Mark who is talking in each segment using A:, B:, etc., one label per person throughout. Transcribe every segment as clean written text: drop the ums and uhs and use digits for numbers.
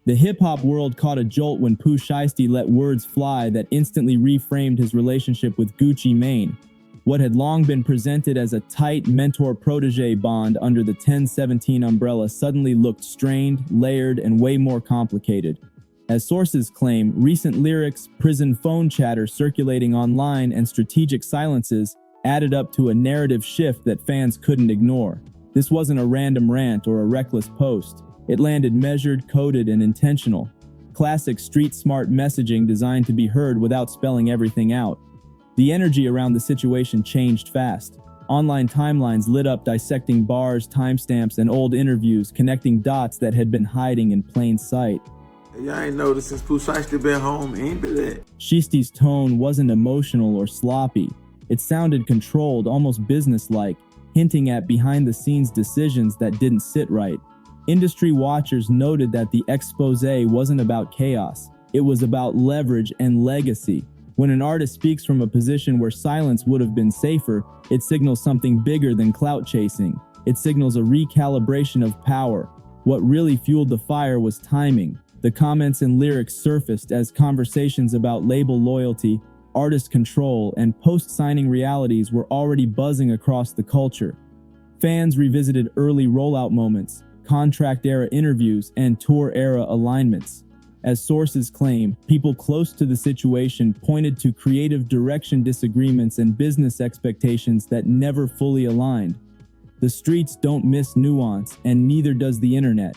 A: The hip-hop world caught a jolt when Pooh Shiesty let words fly that instantly reframed his relationship with Gucci Mane. What had long been presented as a tight mentor-protege bond under the 1017 umbrella suddenly looked strained, layered, and way more complicated. As sources claim, recent lyrics, prison phone chatter circulating online, and strategic silences added up to a narrative shift that fans couldn't ignore. This wasn't a random rant or a reckless post. It landed measured, coded, and intentional. Classic street-smart messaging designed to be heard without spelling everything out. The energy around the situation changed fast. Online timelines lit up dissecting bars, timestamps, and old interviews, connecting dots that had been hiding in plain sight.
B: Y'all ain't noticed since Pooh Shiesty been home, ain't been that.
A: Shiesty's tone wasn't emotional or sloppy. It sounded controlled, almost businesslike, hinting at behind-the-scenes decisions that didn't sit right. Industry watchers noted that the expose wasn't about chaos. It was about leverage and legacy. When an artist speaks from a position where silence would have been safer, it signals something bigger than clout chasing. It signals a recalibration of power. What really fueled the fire was timing. The comments and lyrics surfaced as conversations about label loyalty, artist control, and post-signing realities were already buzzing across the culture. Fans revisited early rollout moments, contract-era interviews, and tour-era alignments. As sources claim, people close to the situation pointed to creative direction disagreements and business expectations that never fully aligned. The streets don't miss nuance, and neither does the internet.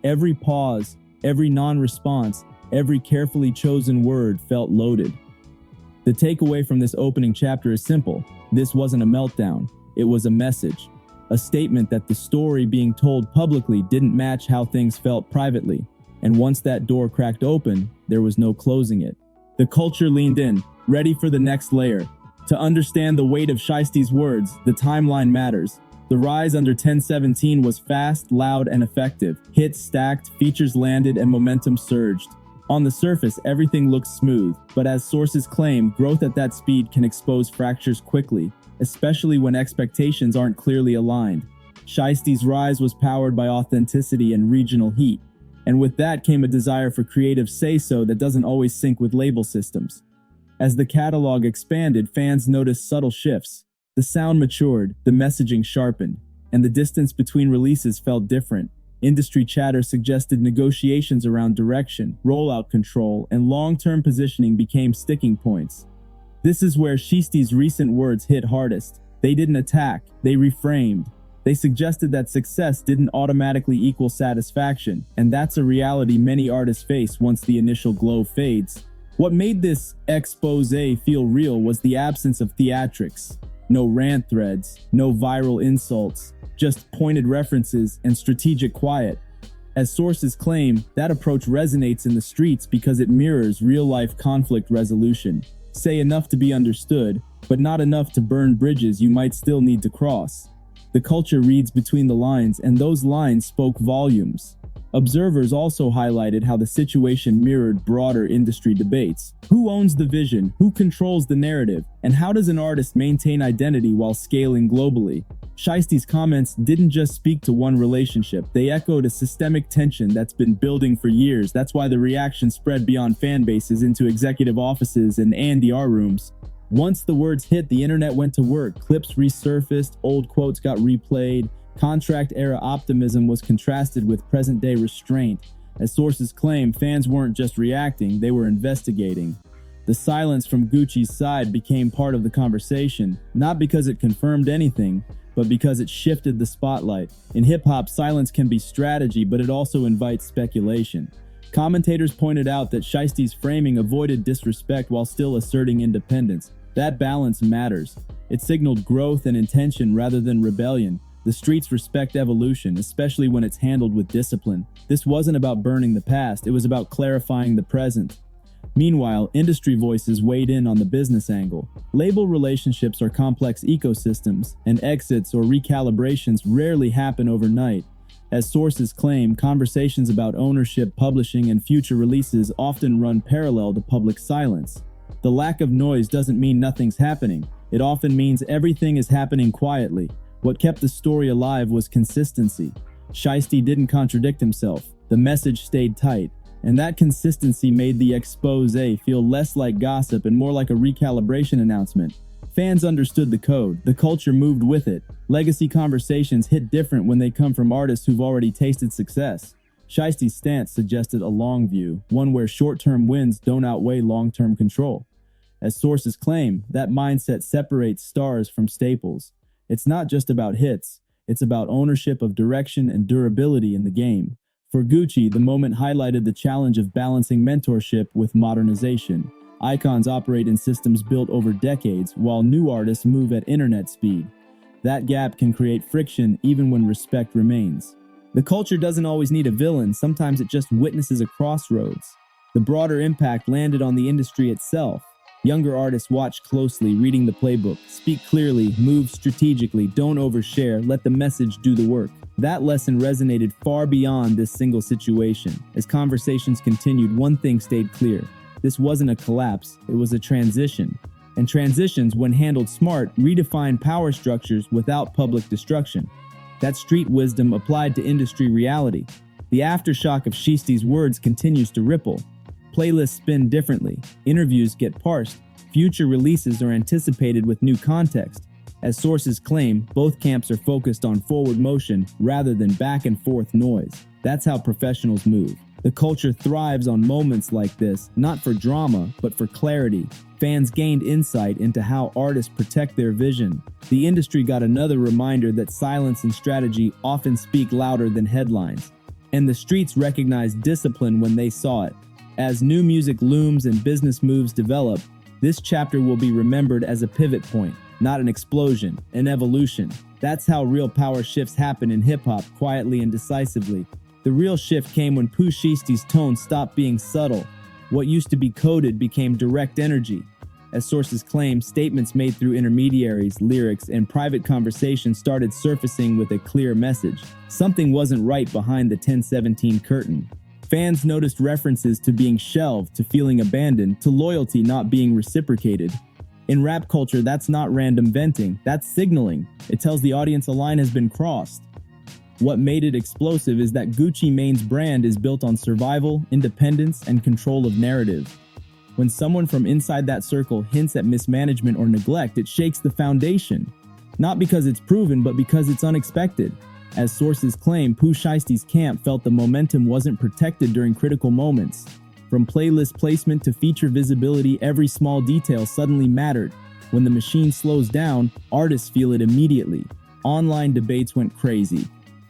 A: Every pause, every non-response, every carefully chosen word felt loaded. The takeaway from this opening chapter is simple. This wasn't a meltdown. It was a message. A statement that the story being told publicly didn't match how things felt privately. And once that door cracked open, there was no closing it. The culture leaned in, ready for the next layer. To understand the weight of Shiesty's words, the timeline matters. The rise under 1017 was fast, loud, and effective. Hits stacked, features landed, and momentum surged. On the surface, everything looks smooth, but as sources claim, growth at that speed can expose fractures quickly, especially when expectations aren't clearly aligned. Shiesty's rise was powered by authenticity and regional heat, and with that came a desire for creative say-so that doesn't always sync with label systems. As the catalog expanded, fans noticed subtle shifts. The sound matured, the messaging sharpened, and the distance between releases felt different. Industry chatter suggested negotiations around direction, rollout control, and long-term positioning became sticking points. This is where Shiesty's recent words hit hardest. They didn't attack, they reframed. They suggested that success didn't automatically equal satisfaction, and that's a reality many artists face once the initial glow fades. What made this expose feel real was the absence of theatrics. No rant threads, no viral insults, just pointed references and strategic quiet. As sources claim, that approach resonates in the streets because it mirrors real-life conflict resolution. Say enough to be understood, but not enough to burn bridges you might still need to cross. The culture reads between the lines, and those lines spoke volumes. Observers also highlighted how the situation mirrored broader industry debates. Who owns the vision? Who controls the narrative? And how does an artist maintain identity while scaling globally? Shiesty's comments didn't just speak to one relationship. They echoed a systemic tension that's been building for years. That's why the reaction spread beyond fan bases into executive offices and A&R rooms. Once the words hit, the internet went to work. Clips resurfaced, old quotes got replayed. Contract-era optimism was contrasted with present-day restraint. As sources claim, fans weren't just reacting, they were investigating. The silence from Gucci's side became part of the conversation, not because it confirmed anything, but because it shifted the spotlight. In hip-hop, silence can be strategy, but it also invites speculation. Commentators pointed out that Shiesty's framing avoided disrespect while still asserting independence. That balance matters. It signaled growth and intention rather than rebellion. The streets respect evolution, especially when it's handled with discipline. This wasn't about burning the past, it was about clarifying the present. Meanwhile, industry voices weighed in on the business angle. Label relationships are complex ecosystems, and exits or recalibrations rarely happen overnight. As sources claim, conversations about ownership, publishing, and future releases often run parallel to public silence. The lack of noise doesn't mean nothing's happening. It often means everything is happening quietly. What kept the story alive was consistency. Shiesty didn't contradict himself. The message stayed tight. And that consistency made the expose feel less like gossip and more like a recalibration announcement. Fans understood the code, the culture moved with it. Legacy conversations hit different when they come from artists who've already tasted success. Shiesty's stance suggested a long view, one where short-term wins don't outweigh long-term control. As sources claim, that mindset separates stars from staples. It's not just about hits, it's about ownership of direction and durability in the game. For Gucci, the moment highlighted the challenge of balancing mentorship with modernization. Icons operate in systems built over decades, while new artists move at internet speed. That gap can create friction even when respect remains. The culture doesn't always need a villain, sometimes it just witnesses a crossroads. The broader impact landed on the industry itself. Younger artists watch closely, reading the playbook, speak clearly, move strategically, don't overshare, let the message do the work. That lesson resonated far beyond this single situation. As conversations continued, one thing stayed clear. This wasn't a collapse, it was a transition. And transitions, when handled smart, redefine power structures without public destruction. That street wisdom applied to industry reality. The aftershock of Shiesty's words continues to ripple. Playlists spin differently, interviews get parsed, future releases are anticipated with new context. As sources claim, both camps are focused on forward motion rather than back and forth noise. That's how professionals move. The culture thrives on moments like this, not for drama, but for clarity. Fans gained insight into how artists protect their vision. The industry got another reminder that silence and strategy often speak louder than headlines. And the streets recognized discipline when they saw it. As new music looms and business moves develop, this chapter will be remembered as a pivot point, not an explosion, an evolution. That's how real power shifts happen in hip-hop, quietly and decisively. The real shift came when Pooh Shiesty's tone stopped being subtle. What used to be coded became direct energy. As sources claim, statements made through intermediaries, lyrics, and private conversations started surfacing with a clear message. Something wasn't right behind the 1017 curtain. Fans noticed references to being shelved, to feeling abandoned, to loyalty not being reciprocated. In rap culture, that's not random venting, that's signaling. It tells the audience a line has been crossed. What made it explosive is that Gucci Mane's brand is built on survival, independence, and control of narrative. When someone from inside that circle hints at mismanagement or neglect, it shakes the foundation. Not because it's proven, but because it's unexpected. As sources claim, Pooh Shiesty's camp felt the momentum wasn't protected during critical moments. From playlist placement to feature visibility, every small detail suddenly mattered. When the machine slows down, artists feel it immediately. Online debates went crazy.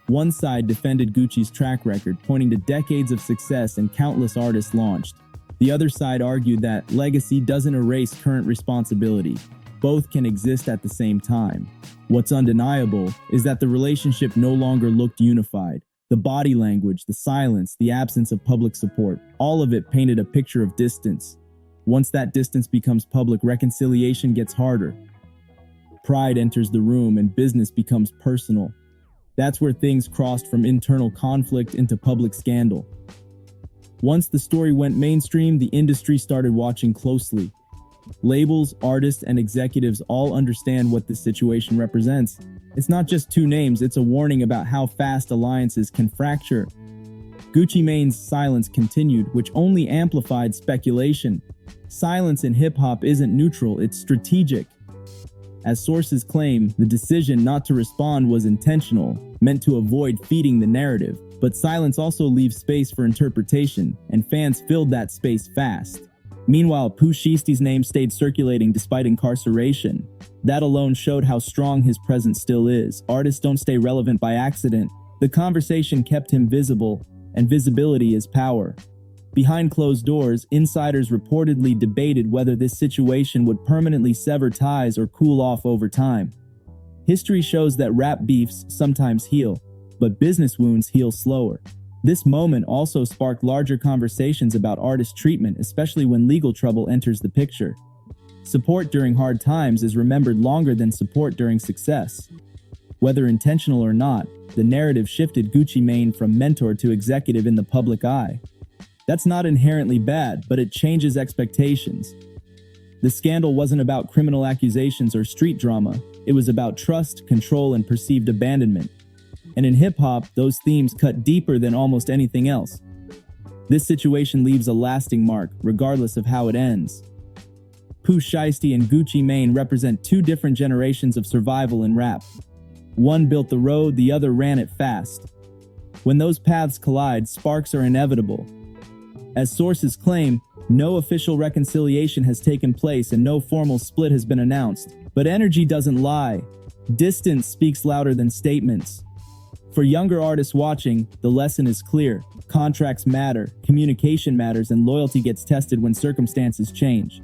A: One side defended Gucci's track record, pointing to decades of success and countless artists launched. The other side argued that legacy doesn't erase current responsibility. Both can exist at the same time. What's undeniable is that the relationship no longer looked unified. The body language, the silence, the absence of public support, all of it painted a picture of distance. Once that distance becomes public, reconciliation gets harder. Pride enters the room and business becomes personal. That's where things crossed from internal conflict into public scandal. Once the story went mainstream, the industry started watching closely. Labels, artists, and executives all understand what this situation represents. It's not just two names, it's a warning about how fast alliances can fracture. Gucci Mane's silence continued, which only amplified speculation. Silence in hip-hop isn't neutral, it's strategic. As sources claim, the decision not to respond was intentional, meant to avoid feeding the narrative. But silence also leaves space for interpretation, and fans filled that space fast. Meanwhile, Pooh Shiesty's name stayed circulating despite incarceration. That alone showed how strong his presence still is. Artists don't stay relevant by accident. The conversation kept him visible, and visibility is power. Behind closed doors, insiders reportedly debated whether this situation would permanently sever ties or cool off over time. History shows that rap beefs sometimes heal, but business wounds heal slower. This moment also sparked larger conversations about artist treatment, especially when legal trouble enters the picture. Support during hard times is remembered longer than support during success. Whether intentional or not, the narrative shifted Gucci Mane from mentor to executive in the public eye. That's not inherently bad, but it changes expectations. The scandal wasn't about criminal accusations or street drama. It was about trust, control, and perceived abandonment. And in hip-hop, those themes cut deeper than almost anything else. This situation leaves a lasting mark, regardless of how it ends. Pooh Shiesty and Gucci Mane represent two different generations of survival in rap. One built the road, the other ran it fast. When those paths collide, sparks are inevitable. As sources claim, no official reconciliation has taken place and no formal split has been announced. But energy doesn't lie. Distance speaks louder than statements. For younger artists watching, the lesson is clear. Contracts matter, communication matters, and loyalty gets tested when circumstances change.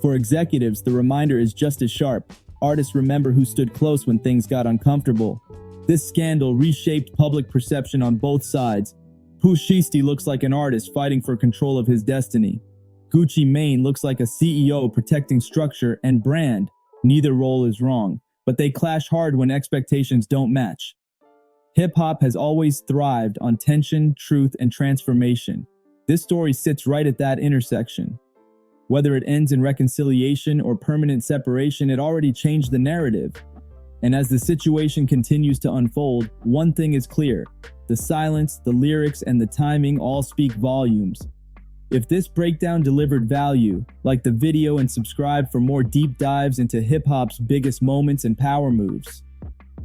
A: For executives, the reminder is just as sharp. Artists remember who stood close when things got uncomfortable. This scandal reshaped public perception on both sides. Pooh Shiesty looks like an artist fighting for control of his destiny. Gucci Mane looks like a CEO protecting structure and brand. Neither role is wrong, but they clash hard when expectations don't match. Hip-hop has always thrived on tension, truth, and transformation. This story sits right at that intersection. Whether it ends in reconciliation or permanent separation, it already changed the narrative. And as the situation continues to unfold, one thing is clear. The silence, the lyrics, and the timing all speak volumes. If this breakdown delivered value, like the video and subscribe for more deep dives into hip-hop's biggest moments and power moves.